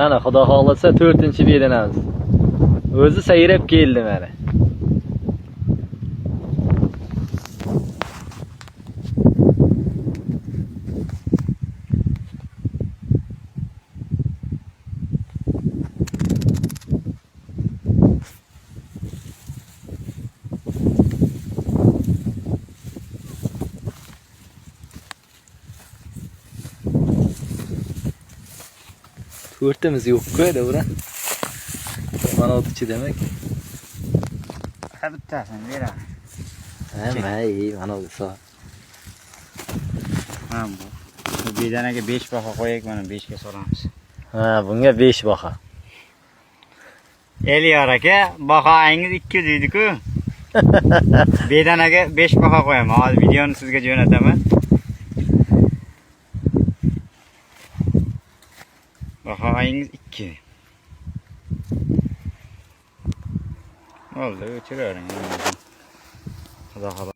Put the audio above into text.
Ana xudo xohlasa 4-bedanamiz. O'zi sayrab keldi mana. To'rtimiz yo'q-ku, davra. Mana o'tichi demak. Bittasini beraman. May, mana bu so. Ha bu. Bu bedanaga 5 baho qo'yaylik, mana 5 ga solamiz. Ha, bunga 5 baho. Elyor aka, bahoingiz 2 deydi-ku. Bedanaga 5 baho qo'yaman. Hozir videoni sizga jo'nataman. Bahoingiz 2. Oldu, o'chiravering. Xudo xabar.